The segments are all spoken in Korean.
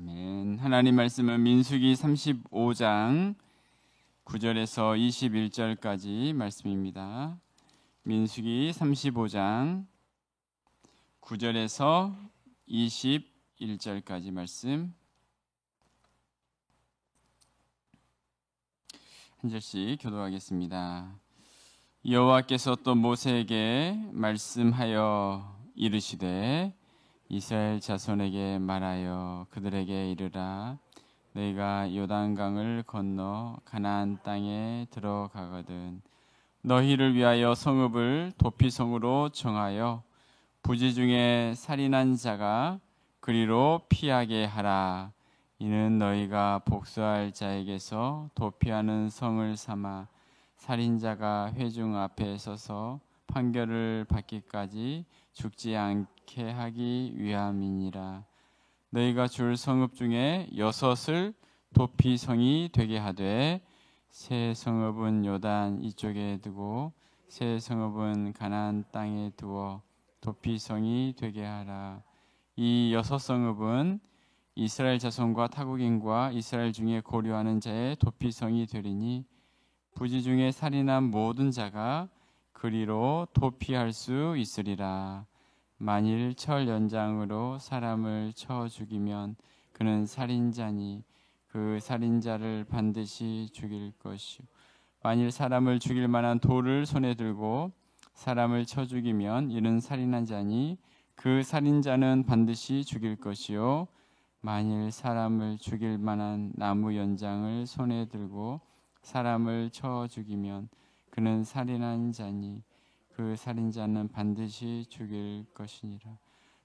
아멘. 하나님 말씀은 민수기 35장 9절에서 21절까지 말씀입니다. 민수기 35장 9절에서 21절까지 말씀 한 절씩 교독하겠습니다. 여호와께서 또 모세에게 말씀하여 이르시되 이스라엘 자손에게 말하여 그들에게 이르라. 너희가 요단강을 건너 가나안 땅에 들어가거든 너희를 위하여 성읍을 도피성으로 정하여 부지 중에 살인한 자가 그리로 피하게 하라. 이는 너희가 복수할 자에게서 도피하는 성을 삼아 살인자가 회중 앞에 서서 판결을 받기까지 죽지 않게 하기 위함이니라. 너희가 줄 성읍 중에 6을 도피성이 되게 하되 세 성읍은 요단 이쪽에 두고 세 성읍은 가나안 땅에 두어 도피성이 되게 하라. 이 6성읍은 이스라엘 자손과 타국인과 이스라엘 중에 고려하는 자의 도피성이 되리니 부지 중에 살인한 모든 자가 그리로 도피할 수 있으리라. 만일 철 연장으로 사람을 쳐 죽이면 그는 살인자니 그 살인자를 반드시 죽일 것이요 만일 사람을 죽일 만한 돌을 손에 들고 사람을 쳐 죽이면 이는 살인한 자니 그 살인자는 반드시 죽일 것이요 만일 사람을 죽일 만한 나무 연장을 손에 들고 사람을 쳐 죽이면 그는 살인한 자니 그 살인자는 반드시 죽일 것이니라.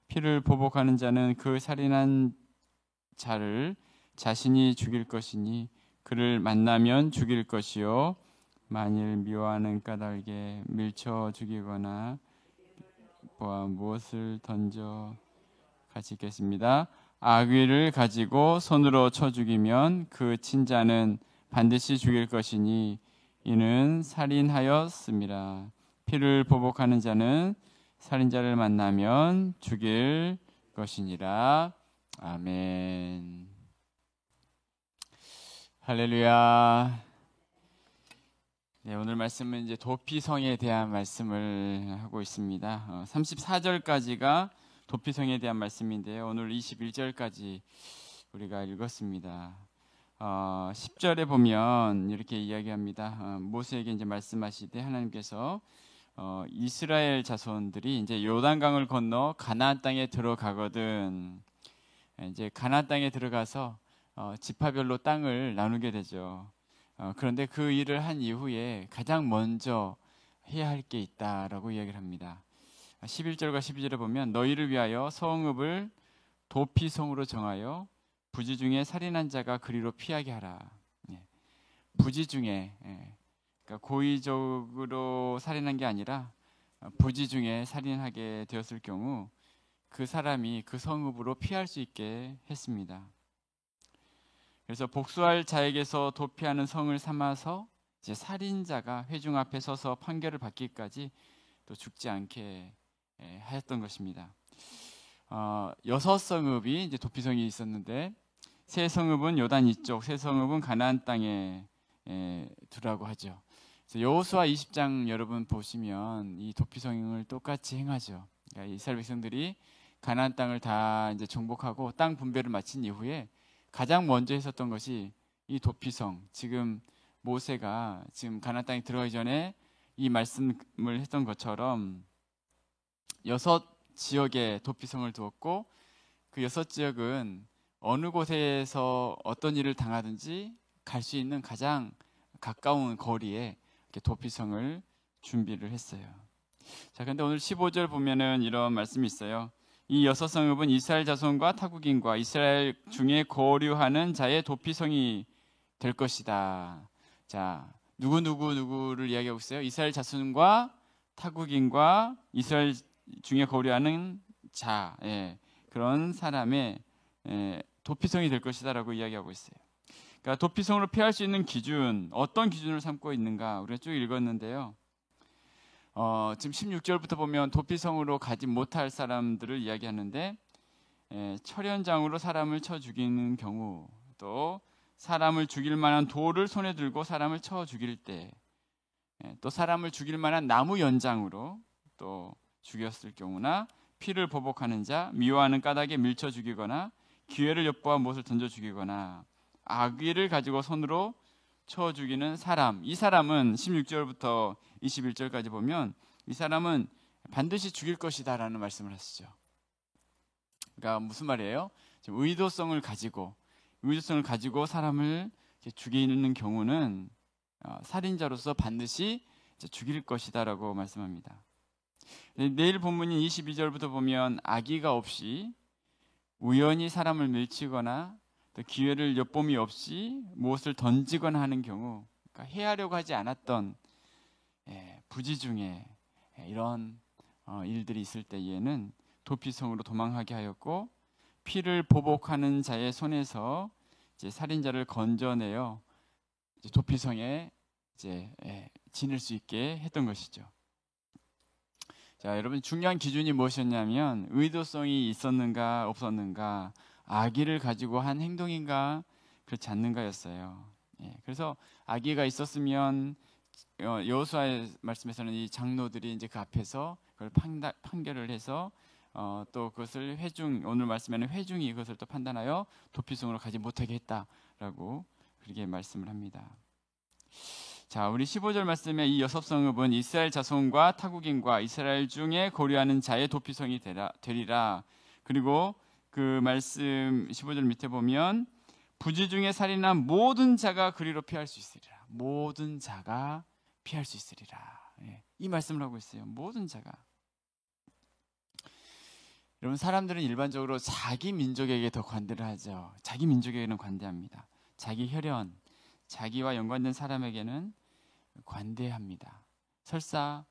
피를 보복하는 자는 그 살인한 자를 자신이 죽일 것이니 그를 만나면 죽일 것이요 만일 미워하는 까닭에 밀쳐 죽이거나 무엇을 던져 같이 읽겠습니다. 아귀를 가지고 손으로 쳐 죽이면 그 친자는 반드시 죽일 것이니 이는 살인하였음이라. 피를 보복하는 자는 살인자를 만나면 죽일 것이니라. 아멘. 할렐루야. 네, 오늘 말씀은 이제 도피성에 대한 말씀을 하고 있습니다. 34절까지가 도피성에 대한 말씀인데요. 오늘 21절까지 우리가 읽었습니다. 10절에 보면 이렇게 이야기합니다. 모세에게 이제 말씀하시되 하나님께서 이스라엘 자손들이 이제 요단강을 건너 가나안 땅에 들어가거든. 이제 가나안 땅에 들어가서 지파별로 땅을 나누게 되죠. 그런데 그 일을 한 이후에 가장 먼저 해야 할 게 있다라고 이야기를 합니다. 11절과 12절에 보면 너희를 위하여 성읍을 도피성으로 정하여 부지 중에 살인한 자가 그리로 피하게 하라. 부지 중에 그러니까 고의적으로 살인한 게 아니라 부지 중에 살인하게 되었을 경우 그 사람이 그 성읍으로 피할 수 있게 했습니다. 그래서 복수할 자에게서 도피하는 성을 삼아서 이제 살인자가 회중 앞에 서서 판결을 받기까지 또 죽지 않게 하였던 것입니다. 6성읍이 이제 도피성이 있었는데 세 성읍은 요단 이쪽, 세 성읍은 가나안 땅에 두라고 하죠. 그래서 여호수아 20장 여러분 보시면 이 도피성을 똑같이 행하죠. 그러니까 이스라엘 백성들이 가나안 땅을 다 이제 정복하고 땅 분배를 마친 이후에 가장 먼저 했었던 것이 이 도피성. 지금 모세가 지금 가나안 땅에 들어가기 전에 이 말씀을 했던 것처럼 6지역에 도피성을 두었고 그 6지역은 어느 곳에서 어떤 일을 당하든지 갈 수 있는 가장 가까운 거리에 이렇게 도피성을 준비를 했어요. 자, 그런데 오늘 15절 보면은 이런 말씀이 있어요. 이 6성읍은 이스라엘 자손과 타국인과 이스라엘 중에 거류하는 자의 도피성이 될 것이다. 자, 누구를 이야기하고 있어요? 이스라엘 자손과 타국인과 이스라엘 중에 거류하는 자, 그런 사람의 도피성이 될 것이다라고 이야기하고 있어요. 그러니까 도피성으로 피할 수 있는 기준, 어떤 기준을 삼고 있는가 우리가 쭉 읽었는데요. 지금 16절부터 보면 도피성으로 가지 못할 사람들을 이야기하는데 철연장으로 사람을 쳐 죽이는 경우, 또 사람을 죽일 만한 돌을 손에 들고 사람을 쳐 죽일 때, 또 사람을 죽일 만한 나무 연장으로 또 죽였을 경우나, 피를 보복하는 자, 미워하는 까닭에 밀쳐 죽이거나, 기회를 엿보아 못을 던져 죽이거나, 악의를 가지고 손으로 쳐 죽이는 사람, 이 사람은 16절부터 21절까지 보면 이 사람은 반드시 죽일 것이다 라는 말씀을 하시죠. 그러니까 무슨 말이에요? 의도성을 가지고 사람을 죽이는 경우는 살인자로서 반드시 죽일 것이다 라고 말씀합니다. 내일 본문인 22절부터 보면 악의가 없이 우연히 사람을 밀치거나 또 기회를 엿봄이 없이 무엇을 던지거나 하는 경우, 그러니까 해하려고 하지 않았던 부지 중에 이런 일들이 있을 때에는 도피성으로 도망하게 하였고, 피를 보복하는 자의 손에서 이제 살인자를 건져내어 이제 도피성에 지낼 수 있게 했던 것이죠. 자, 여러분 중요한 기준이 무엇이었냐면 의도성이 있었는가 없었는가, 악의를 가지고 한 행동인가 그렇지 않는가였어요. 그래서 악의가 있었으면 여호수아의 말씀에서는 이 장로들이 이제 그 앞에서 그걸 판결을 해서 또 그것을 오늘 말씀에는 회중이 그것을 또 판단하여 도피성으로 가지 못하게 했다라고 그렇게 말씀을 합니다. 자, 우리 15절 말씀에 이 여섯 성읍은 이스라엘 자손과 타국인과 이스라엘 중에 거류하는 자의 도피성이 되리라. 그리고 그 말씀 15절 밑에 보면 부지 중에 살인한 모든 자가 그리로 피할 수 있으리라. 모든 자가 피할 수 있으리라. 이 말씀을 하고 있어요. 모든 자가. 여러분, 사람들은 일반적으로 자기 민족에게 더 관대를 하죠. 자기 민족에게는 관대합니다. 자기 혈연, 자기와 연관된 사람에게는 관대합니다. 설사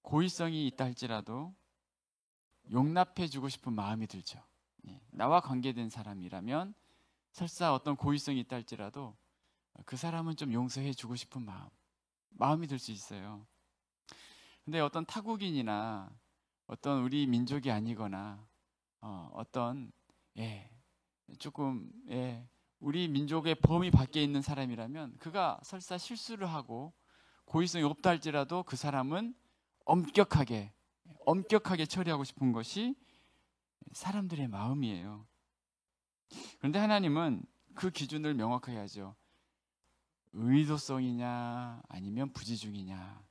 고의성이 있다 할지라도 용납해 주고 싶은 마음이 들죠. 나와 관계된 사람이라면 설사 어떤 고의성이 있다 할지라도 그 사람은 좀 용서해 주고 싶은 마음이 들 수 있어요. 근데 어떤 타국인이나 어떤 우리 민족이 아니거나 어떤 조금 우리 민족의 범위 밖에 있는 사람이라면 그가 설사 실수를 하고 고의성이 없다 할지라도 그 사람은 엄격하게 처리하고 싶은 것이 사람들의 마음이에요. 그런데 하나님은 그 기준을 명확하게 하죠. 의도성이냐 아니면 부지중이냐,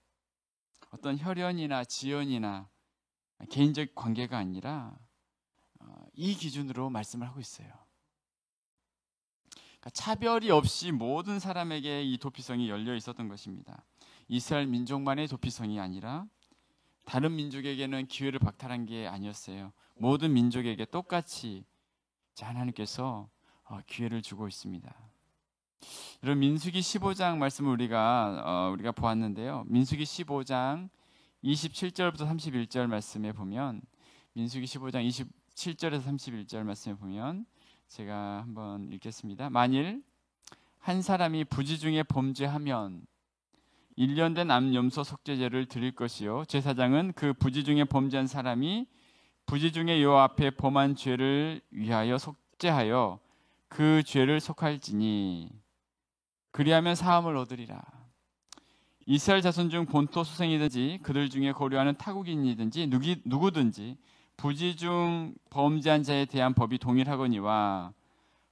어떤 혈연이나 지연이나 개인적 관계가 아니라 이 기준으로 말씀을 하고 있어요. 그러니까 차별이 없이 모든 사람에게 이 도피성이 열려 있었던 것입니다. 이스라엘 민족만의 도피성이 아니라 다른 민족에게는 기회를 박탈한 게 아니었어요. 모든 민족에게 똑같이 하나님께서 기회를 주고 있습니다. 여러분, 민수기 15장 말씀을 우리가 보았는데요. 민수기 15장 27절부터 31절 말씀에 보면, 민수기 15장 27절에서 31절 말씀에 보면 제가 한번 읽겠습니다. 만일 한 사람이 부지 중에 범죄하면 1년 된 암염소 속죄제를 드릴 것이요, 제사장은 그 부지 중에 범죄한 사람이 부지 중에 여호와 앞에 범한 죄를 위하여 속죄하여 그 죄를 속할지니 그리하면 사함을 얻으리라. 이스라엘 자손 중 본토 수생이든지 그들 중에 거류하는 타국인이든지 누구든지 부지 중 범죄한 자에 대한 법이 동일하거니와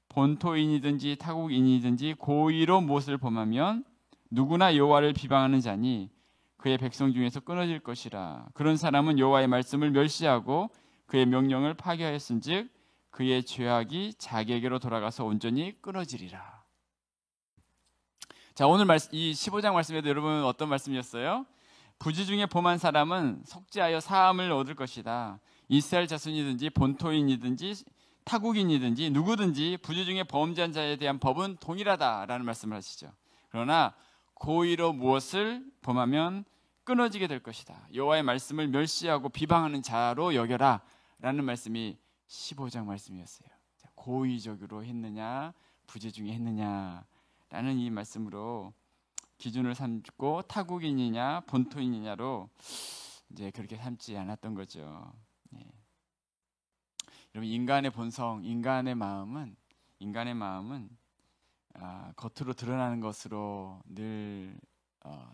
본토인이든지 타국인이든지 고의로 무엇을 범하면 누구나 여호와를 비방하는 자니 그의 백성 중에서 끊어질 것이라. 그런 사람은 여호와의 말씀을 멸시하고 그의 명령을 파괴하였은즉 그의 죄악이 자기에게로 돌아가서 온전히 끊어지리라. 자, 오늘 이 15장 말씀에도 여러분 어떤 말씀이었어요? 부지 중에 범한 사람은 속죄하여 사함을 얻을 것이다. 이스라엘 자손이든지 본토인이든지 타국인이든지 누구든지 부지 중에 범죄한 자에 대한 법은 동일하다라는 말씀을 하시죠. 그러나 고의로 무엇을 범하면 끊어지게 될 것이다. 여호와의 말씀을 멸시하고 비방하는 자로 여겨라 라는 말씀이 15장 말씀이었어요. 고의적으로 했느냐 부지중에 했느냐 라는 이 말씀으로 기준을 삼고 타국인이냐 본토인이냐로 이제 그렇게 삼지 않았던 거죠. 여러분, 인간의 본성, 인간의 마음은 겉으로 드러나는 것으로 늘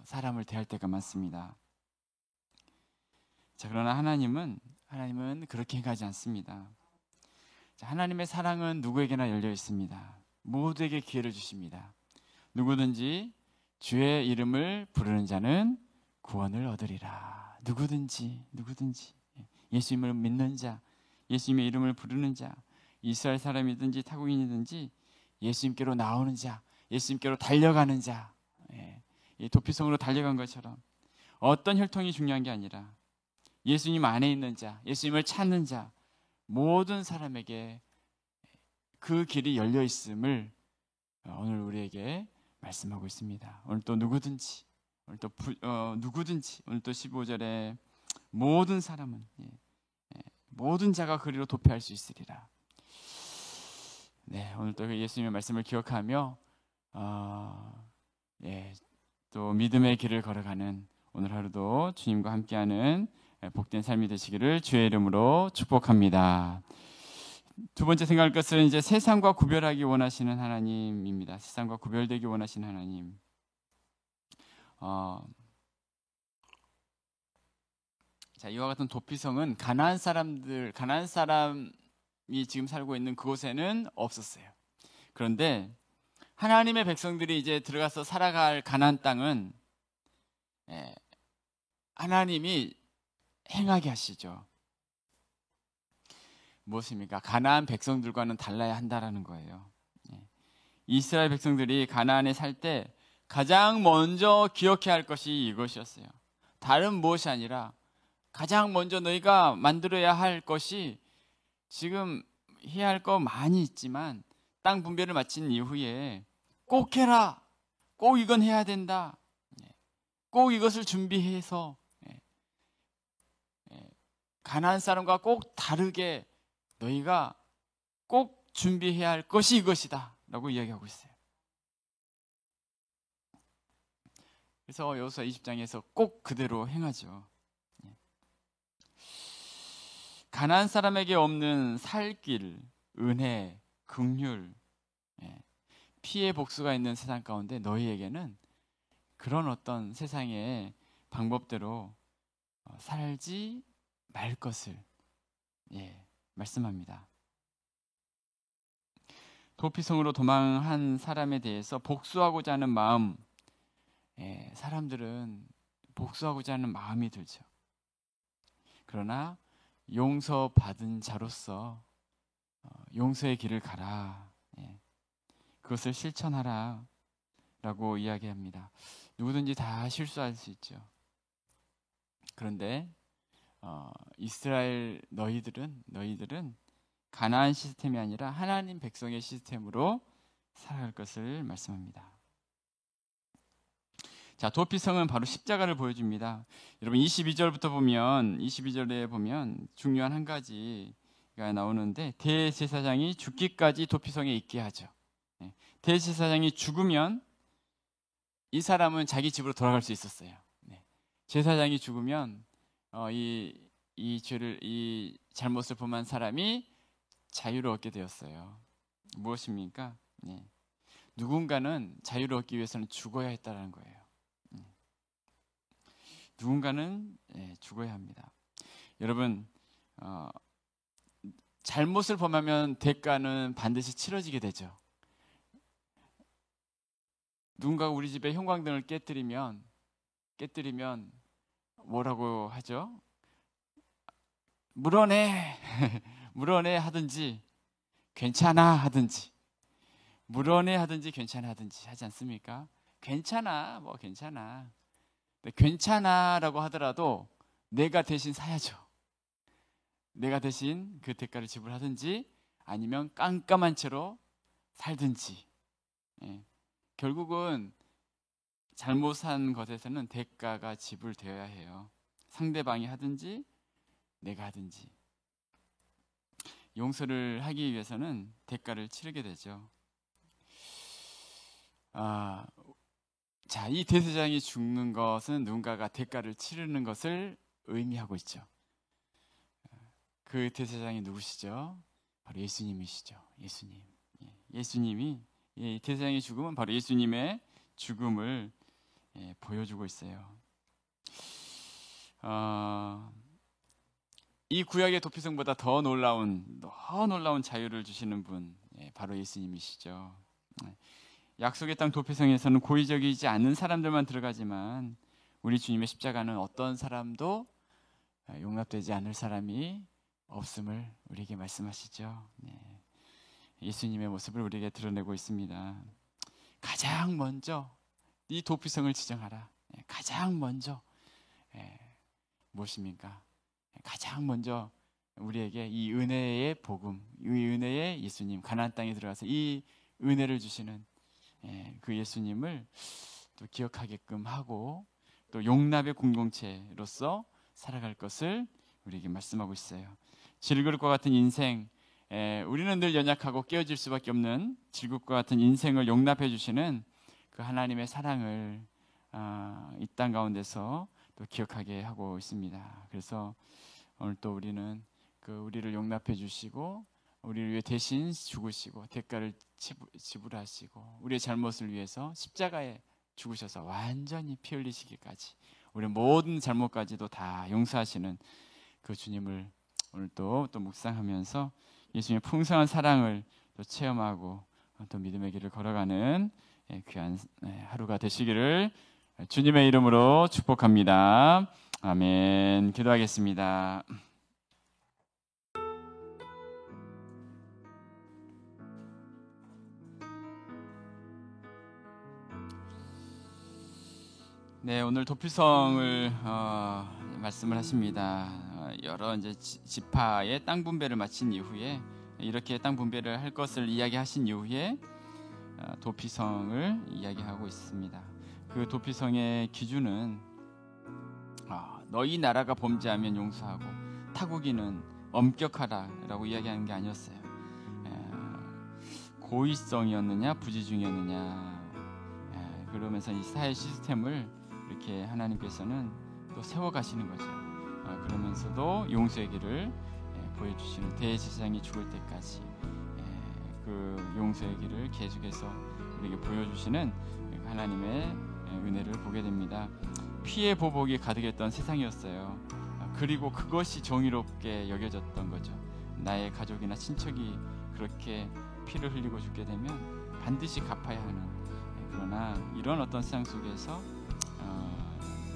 사람을 대할 때가 많습니다. 자, 그러나 하나님은 그렇게 행하지 않습니다. 자, 하나님의 사랑은 누구에게나 열려 있습니다. 모두에게 기회를 주십니다. 누구든지 주의 이름을 부르는 자는 구원을 얻으리라. 누구든지 예수님을 믿는 자, 예수님의 이름을 부르는 자, 이스라엘 사람이든지 타국인이든지 예수님께로 나오는 자, 예수님께로 달려가는 자, 이 도피성으로 달려간 것처럼 어떤 혈통이 중요한 게 아니라 예수님 안에 있는 자, 예수님을 찾는 자, 모든 사람에게 그 길이 열려 있음을 오늘 우리에게 말씀하고 있습니다. 오늘 또 누구든지, 오늘 또 15절에 모든 사람은, 모든 자가 그리로 도피할 수 있으리라. 네, 오늘 또 예수님의 말씀을 기억하며 또 믿음의 길을 걸어가는 오늘 하루도 주님과 함께하는 복된 삶이 되시기를 주의 이름으로 축복합니다. 두 번째 생각할 것은 이제 세상과 구별하기 원하시는 하나님입니다. 세상과 구별되기 원하시는 하나님. 자, 이와 같은 도피성은 가나안 사람이 지금 살고 있는 그곳에는 없었어요. 그런데 하나님의 백성들이 이제 들어가서 살아갈 가나안 땅은 하나님이 행하게 하시죠. 무엇입니까? 가나안 백성들과는 달라야 한다라는 거예요. 이스라엘 백성들이 가나안에 살 때 가장 먼저 기억해야 할 것이 이것이었어요. 다른 무엇이 아니라 가장 먼저 너희가 만들어야 할 것이, 지금 해야 할 거 많이 있지만 땅 분배를 마친 이후에 꼭 해라, 꼭 이건 해야 된다, 꼭 이것을 준비해서 가나안 사람과 꼭 다르게 너희가 꼭 준비해야 할 것이 이것이다 라고 이야기하고 있어요. 그래서 여호수아 20장에서 꼭 그대로 행하죠. 가나안 사람에게 없는 살길, 은혜, 긍휼, 피해 복수가 있는 세상 가운데 너희에게는 그런 어떤 세상의 방법대로 살지 말 것을 말씀합니다. 도피성으로 도망한 사람에 대해서 복수하고자 하는 마음, 사람들은 복수하고자 하는 마음이 들죠. 그러나 용서받은 자로서 용서의 길을 가라, 그것을 실천하라 라고 이야기합니다. 누구든지 다 실수할 수 있죠. 그런데 이스라엘 너희들은 가나안 시스템이 아니라 하나님 백성의 시스템으로 살아갈 것을 말씀합니다. 자, 도피성은 바로 십자가를 보여줍니다. 여러분 22절에 보면 중요한 한 가지가 나오는데, 대제사장이 죽기까지 도피성에 있게 하죠. 대제사장이 죽으면 이 사람은 자기 집으로 돌아갈 수 있었어요. 제사장이 죽으면 이 잘못을 범한 사람이 자유를 얻게 되었어요. 무엇입니까? 누군가는 자유를 얻기 위해서는 죽어야 했다는 거예요. 누군가는 죽어야 합니다. 여러분, 잘못을 범하면 대가는 반드시 치러지게 되죠. 누군가가 우리 집에 형광등을 깨뜨리면 뭐라고 하죠? 물어내 하든지 괜찮아 하든지, 물어내 하든지 괜찮아 하든지 하지 않습니까? 괜찮아, 괜찮아. 괜찮아라고 하더라도 내가 대신 사야죠. 내가 대신 그 대가를 지불하든지 아니면 깜깜한 채로 살든지. 결국은 잘못한 것에서는 대가가 지불되어야 해요. 상대방이 하든지 내가 하든지. 용서를 하기 위해서는 대가를 치르게 되죠. 자, 이 대제사장이 죽는 것은 누군가가 대가를 치르는 것을 의미하고 있죠. 그 대제사장이 누구시죠? 바로 예수님이시죠. 예수님. 예수님이 대상의 죽음은 바로 예수님의 죽음을 보여주고 있어요. 이 구약의 도피성보다 더 놀라운 자유를 주시는 분, 바로 예수님이시죠. 약속의 땅 도피성에서는 고의적이지 않은 사람들만 들어가지만 우리 주님의 십자가는 어떤 사람도 용납되지 않을 사람이 없음을 우리에게 말씀하시죠. 예수님의 모습을 우리에게 드러내고 있습니다. 가장 먼저 이 도피성을 지정하라. 가장 먼저 무엇입니까? 가장 먼저 우리에게 이 은혜의 복음, 이 은혜의 예수님, 가나안 땅에 들어가서 이 은혜를 주시는 그 예수님을 또 기억하게끔 하고 또 용납의 공동체로서 살아갈 것을 우리에게 말씀하고 있어요. 질그릇과 같은 인생, 우리는 늘 연약하고 깨어질 수밖에 없는 질그릇과 같은 인생을 용납해 주시는 그 하나님의 사랑을 이 땅 가운데서 또 기억하게 하고 있습니다. 그래서 오늘 또 우리는 그 우리를 용납해 주시고 우리를 위해 대신 죽으시고 대가를 지불하시고 우리의 잘못을 위해서 십자가에 죽으셔서 완전히 피 흘리시기까지 우리의 모든 잘못까지도 다 용서하시는 그 주님을 오늘 또 묵상하면서 예수님의 풍성한 사랑을 또 체험하고 또 믿음의 길을 걸어가는 귀한 하루가 되시기를 주님의 이름으로 축복합니다. 아멘. 기도하겠습니다. 네, 오늘 도피성을 말씀을 하십니다. 여러 이제 지파의 땅 분배를 마친 이후에 이렇게 땅 분배를 할 것을 이야기하신 이후에 도피성을 이야기하고 있습니다. 그 도피성의 기준은 너희 나라가 범죄하면 용서하고 타국이는 엄격하라라고 이야기하는 게 아니었어요. 고의성이었느냐 부지중이었느냐 그러면서 이 사회 시스템을 이렇게 하나님께서는 또 세워가시는 거죠. 그러면서도 용서의 길을 보여주시는 대제사장이 죽을 때까지 그 용서의 길을 계속해서 우리에게 보여주시는 하나님의 은혜를 보게 됩니다. 피해 보복이 가득했던 세상이었어요. 그리고 그것이 정의롭게 여겨졌던 거죠. 나의 가족이나 친척이 그렇게 피를 흘리고 죽게 되면 반드시 갚아야 하는, 그러나 이런 어떤 세상 속에서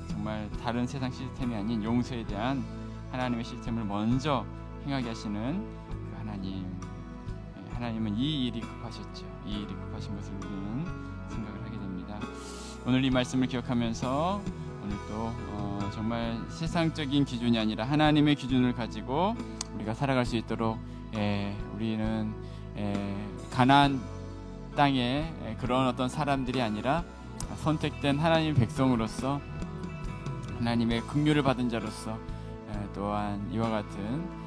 정말 다른 세상 시스템이 아닌 용서에 대한 하나님의 시스템을 먼저 행하게 하시는 그 하나님은 이 일이 급하셨죠. 이 일이 급하신 것을 우리는 생각을 하게 됩니다. 오늘 이 말씀을 기억하면서 오늘 또 정말 세상적인 기준이 아니라 하나님의 기준을 가지고 우리가 살아갈 수 있도록 우리는 가나안 땅에 그런 어떤 사람들이 아니라 선택된 하나님의 백성으로서 하나님의 긍휼을 받은 자로서 또한 이와 같은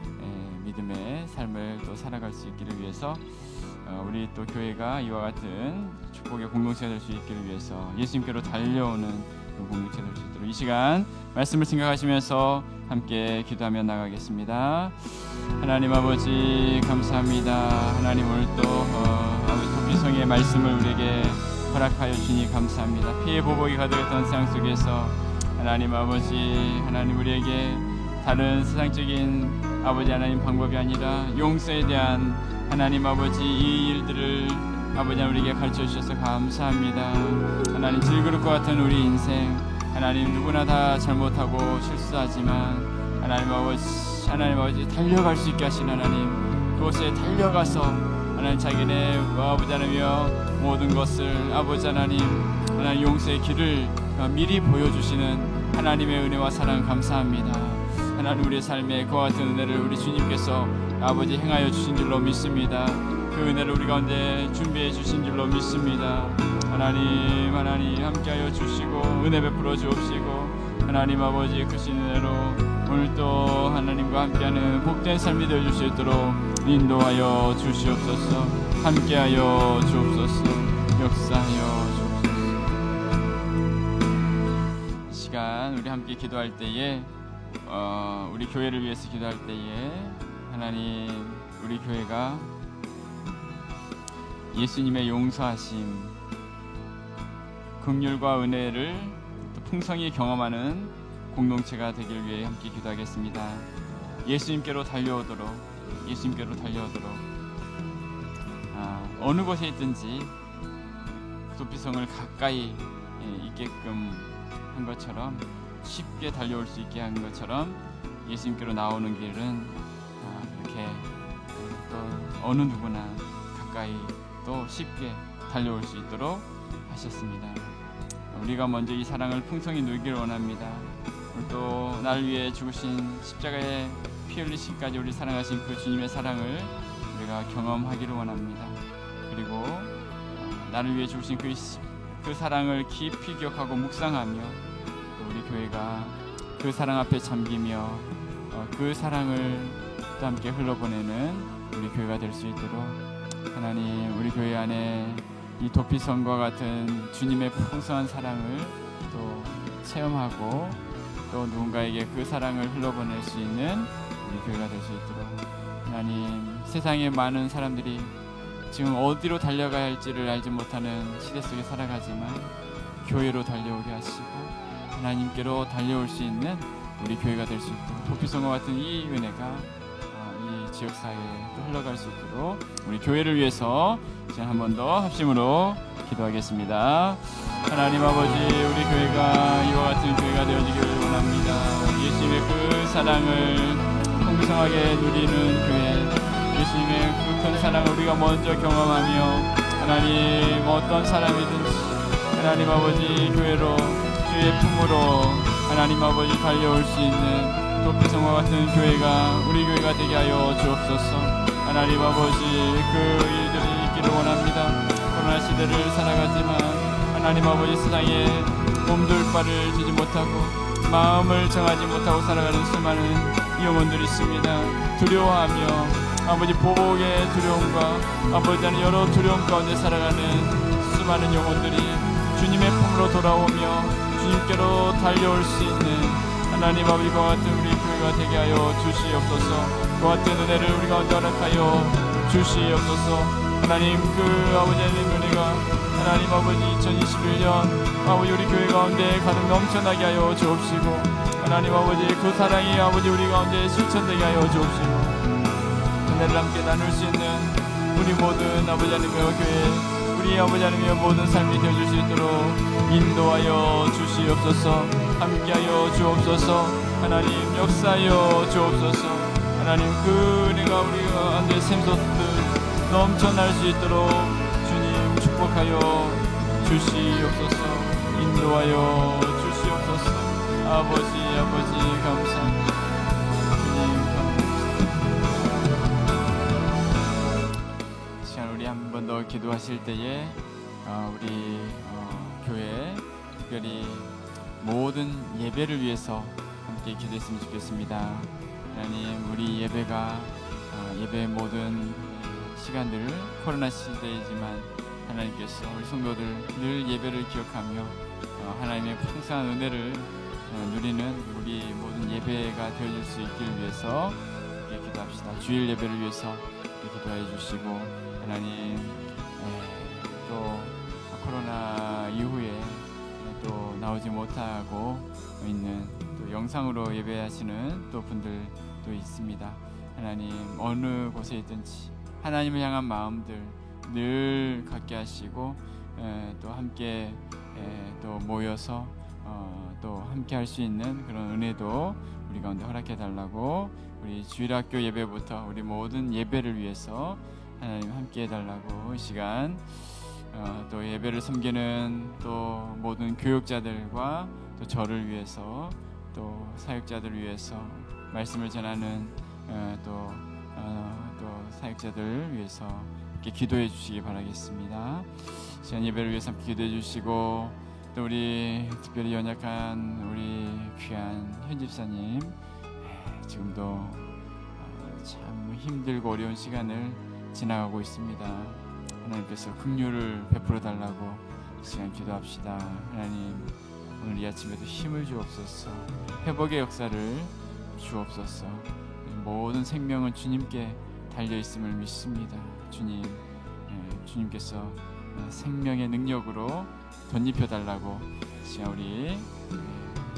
믿음의 삶을 또 살아갈 수 있기를 위해서 우리 또 교회가 이와 같은 축복의 공동체가 될 수 있기를 위해서 예수님께로 달려오는 그 공동체가 될 수 있도록 이 시간 말씀을 생각하시면서 함께 기도하며 나가겠습니다. 하나님 아버지 감사합니다. 하나님 오늘 또 아버지 도피성의 말씀을 우리에게 허락하여 주니 감사합니다. 피해 보복이 가득했던 세상 속에서 하나님 아버지, 하나님 우리에게 다른 세상적인 아버지 하나님 방법이 아니라 용서에 대한 하나님 아버지 이 일들을 아버지 우리에게 가르쳐 주셔서 감사합니다. 하나님 질그릇과 같은 우리 인생, 하나님 누구나 다 잘못하고 실수하지만 하나님 아버지 달려갈 수 있게 하신 하나님, 그곳에 달려가서 하나님 자기네 아버지 하나님이여 모든 것을 아버지 하나님 용서의 길을 미리 보여주시는 하나님의 은혜와 사랑 감사합니다. 하나님 우리의 삶에 그와 같은 은혜를 우리 주님께서 아버지 행하여 주신 줄로 믿습니다. 그 은혜를 우리 가운데 준비해 주신 줄로 믿습니다. 하나님 함께하여 주시고 은혜 베풀어 주옵시고 하나님 아버지 크신 은혜로 오늘도 하나님과 함께하는 복된 삶이 되어 주실 수 있도록 인도하여 주시옵소서. 함께하여 주옵소서. 역사하여 주옵소서. 이 시간 우리 함께 기도할 때에 우리 교회를 위해서 기도할 때에 하나님 우리 교회가 예수님의 용서하심, 긍휼과 은혜를 또 풍성히 경험하는 공동체가 되길 위해 함께 기도하겠습니다. 예수님께로 달려오도록 어느 곳에 있든지 도피성을 가까이 있게끔 한 것처럼, 쉽게 달려올 수 있게 한 것처럼 예수님께로 나오는 길은 이렇게 또 어느 누구나 가까이 또 쉽게 달려올 수 있도록 하셨습니다. 우리가 먼저 이 사랑을 풍성히 누리기를 원합니다. 또 나를 위해 죽으신 십자가에 피 흘리시기까지 우리 사랑하신 그 주님의 사랑을 우리가 경험하기를 원합니다. 그리고 나를 위해 죽으신 그 사랑을 깊이 기억하고 묵상하며 또 우리 교회가 그 사랑 앞에 잠기며 그 사랑을 또 함께 흘러보내는 우리 교회가 될 수 있도록 하나님, 우리 교회 안에 이 도피성과 같은 주님의 풍성한 사랑을 또 체험하고 또 누군가에게 그 사랑을 흘러보낼 수 있는 우리 교회가 될 수 있도록 하나님, 세상에 많은 사람들이 지금 어디로 달려가야 할지를 알지 못하는 시대 속에 살아가지만 교회로 달려오게 하시고 하나님께로 달려올 수 있는 우리 교회가 될 수 있도록 도피성과 같은 이 은혜가 이 지역사회에 또 흘러갈 수 있도록 우리 교회를 위해서 이제 한 번 더 합심으로 기도하겠습니다. 하나님 아버지, 우리 교회가 이와 같은 교회가 되어지기를 원합니다. 예수님의 그 사랑을 풍성하게 누리는 교회, 예수님의 그 큰 사랑을 우리가 먼저 경험하며 하나님, 어떤 사람이든지 하나님 아버지 교회로 주의 품으로 하나님 아버지 달려올 수 있는 도피성과 같은 교회가 우리 교회가 되게 하여 주옵소서. 하나님 아버지, 그 일들이 있기를 원합니다. 코로나 시대를 살아가지만 하나님 아버지, 세상에 몸둘 바를 주지 못하고 마음을 정하지 못하고 살아가는 수많은 영혼들이 있습니다. 두려워하며 아버지 보복의 두려움과 아버지 하는 여러 두려움 가운데 살아가는 수많은 영혼들이 주님의 품으로 돌아오며 주님께로 달려올 수 있는 하나님 아버지와 같은 우리 교회가 되게 하여 주시옵소서. 그와 같은 은혜를 우리 가운데 허락하여 주시옵소서. 하나님, 그 아버지 하나님 은혜가 하나님 아버지 2021년 아버지 우리 교회 가운데 가득 넘쳐나게 하여 주옵시고 하나님 아버지 그 사랑이 아버지 우리 가운데 실천되게 하여 주옵시고 은혜를 함께 나눌 수 있는 우리 모든 아버지 하나님의 교회, 우리 아버지 하나님의 모든 삶이 되어줄 수 있도록 인도하여 주시옵소서. 함께하여 주옵소서. 하나님, 역사하여 주옵소서. 하나님, 그 은혜가 우리 가운데 샘솟듯 넘쳐날 수 있도록 주님 축복하여 주시옵소서. 인도하여 주시옵소서. 아버지 감사합니다. 주님 한 번 더 기도하실 때에 우리 교회 특별히 모든 예배를 위해서 함께 기도했으면 좋겠습니다. 하나님, 우리 예배가 예배의 모든 시간들 코로나 시대이지만 하나님께서 우리 성도들 늘 예배를 기억하며 하나님의 풍성한 은혜를 누리는 우리 모든 예배가 되어질 수 있기를 위해서 기도합시다. 주일 예배를 위해서 기도해 주시고 하나님, 또 코로나 이후에 또 나오지 못하고 있는 또 영상으로 예배하시는 또 분들도 있습니다. 하나님, 어느 곳에 있든지 하나님을 향한 마음들 늘 갖게 하시고 또 함께 또 모여서 또 함께 할 수 있는 그런 은혜도 우리 가운데 허락해 달라고, 우리 주일학교 예배부터 우리 모든 예배를 위해서 하나님 함께 해달라고 이 시간 또 예배를 섬기는 또 모든 교육자들과 또 저를 위해서 또 사역자들을 위해서 말씀을 전하는 또 사역자들을 위해서 이렇게 기도해 주시기 바라겠습니다. 시간 예배를 위해서 함께 기도해 주시고 또 우리 특별히 연약한 우리 귀한 현 집사님, 지금도 참 힘들고 어려운 시간을 지나가고 있습니다. 하나님께서 긍휼을 베풀어 달라고 이 시간 기도합시다. 하나님, 오늘 이 아침에도 힘을 주옵소서. 회복의 역사를 주옵소서. 모든 생명은 주님께 달려 있음을 믿습니다. 주님, 주님께서 생명의 능력으로 덧입혀 달라고 지금 우리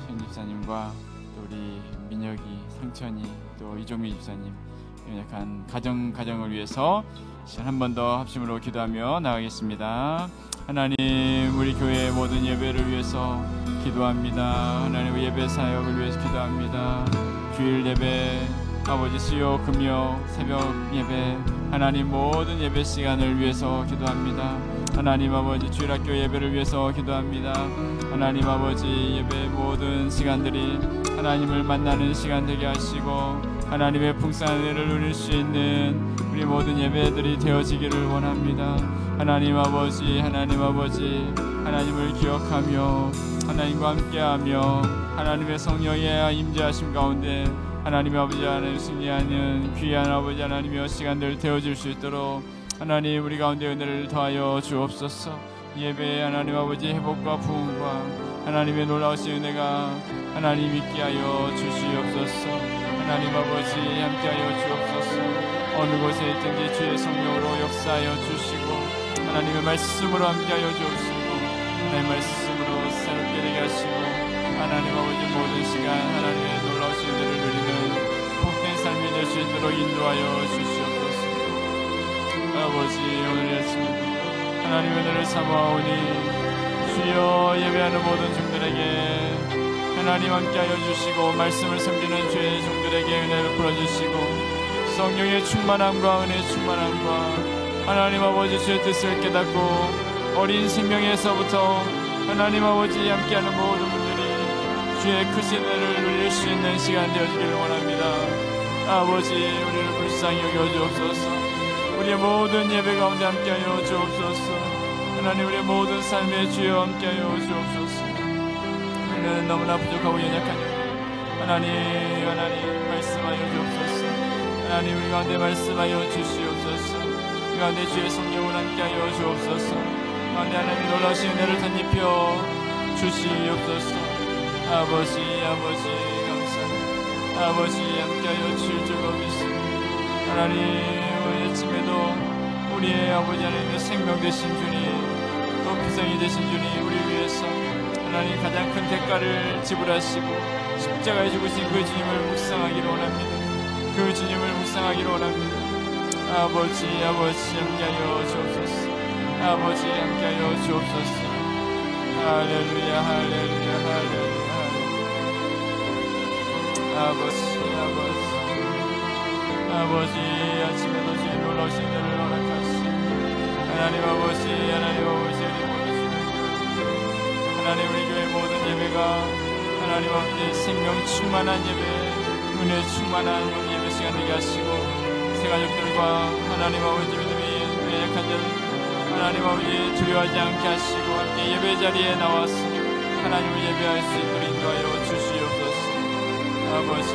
현 집사님과 또 우리 민혁이, 상천이, 또 이종민 집사님 약한 가정을 위해서 한 번 더 합심으로 기도하며 나가겠습니다. 하나님, 우리 교회의 모든 예배를 위해서 기도합니다. 하나님, 예배 사역을 위해서 기도합니다. 주일 예배, 아버지 수요 금요 새벽 예배, 하나님 모든 예배 시간을 위해서 기도합니다. 하나님 아버지 주일학교 예배를 위해서 기도합니다. 하나님 아버지 예배 모든 시간들이 하나님을 만나는 시간 되게 하시고 하나님의 풍성한 은혜를 누릴 수 있는 우리 모든 예배들이 되어지기를 원합니다. 하나님 아버지 하나님을 기억하며 하나님과 함께하며 하나님의 성령의 임재하심 가운데 하나님의 아버지 하나님 승리하는 귀한 아버지 하나님의 시간들 되어질 수 있도록 하나님 우리 가운데 은혜를 더하여 주옵소서. 예배에 하나님 아버지 회복과 부흥과 하나님의 놀라우신 은혜가 하나님 있게 하여 주시옵소서. 하나님 아버지 함께하여 주옵소서. 어느 곳에 있든지 주의 성령으로 역사하여 주시고 하나님의 말씀으로 함께하여 주옵시고 하나님의 말씀으로 새롭게 되게 하시고 하나님 아버지 모든 시간 하나님의 놀라우신 은혜를 누리는 복된 삶이 될 수 있도록 인도하여 주시옵소서. 아버지, 오늘 아침에 하나님의 은혜를 삼아오니 주여 예배하는 모든 종들에게 하나님 함께하여 주시고 말씀을 섬기는 주의 종들에게 은혜를 풀어주시고 성령의 충만함과 은혜의 충만함과 하나님 아버지 주의 뜻을 깨닫고 어린 생명에서부터 하나님 아버지 함께하는 모든 분들이 주의 크신 은혜를 누릴 수 있는 시간 되어지기를 원합니다. 아버지, 우리를 불쌍히 여겨 주옵소서. 우리의 모든 예배 가운데 함께하여 주옵소서. 하나님, 우리의 모든 삶의 주여 함께하여 주옵소서. 우리는 너무나 부족하고 연약하니 하나님 말씀하여 주옵소서. 하나님, 우리 가운데 말씀하여 주시옵소서. 우리 가운데 주의 성령을 함께하여 주옵소서. 가운데 하나님의 놀라우신 은혜를 덧입혀 주시옵소서. 아버지 감사합니다. 아버지 함께하여 주실 줄 믿습니다. 하나님, 오늘 아침에도 우리의 아버지 하나님의 생명 되신 주님, 또 피성이 되신 주님, 우리 위해서 하나님 가장 큰 대가를 지불하시고 십자가에 죽으신 그 주님을 묵상하기를 원합니다. 그 주님을 묵상하기를 원합니다. 아버지 함께하여 주옵소서. 아버지 함께하여 주옵소서. 할렐루야 할렐루야 할렐루야. 아버지 아침에도 주의 놀라우신 은혜를 허락하시고 하나님 아버지 하나님 우리 교회 모든 예배가 하나님 아버지 생명 충만한 예배, 은혜 충만한 예배 시간 되게 하시고 새가족들과 하나님 아버지 믿음이 연약한 자들 하나님 아버지 두려워하지 않게 하시고 함께 예배 자리에 나와서 하나님을 예배할 수 있도록 인도하여 주시옵소서. 아버지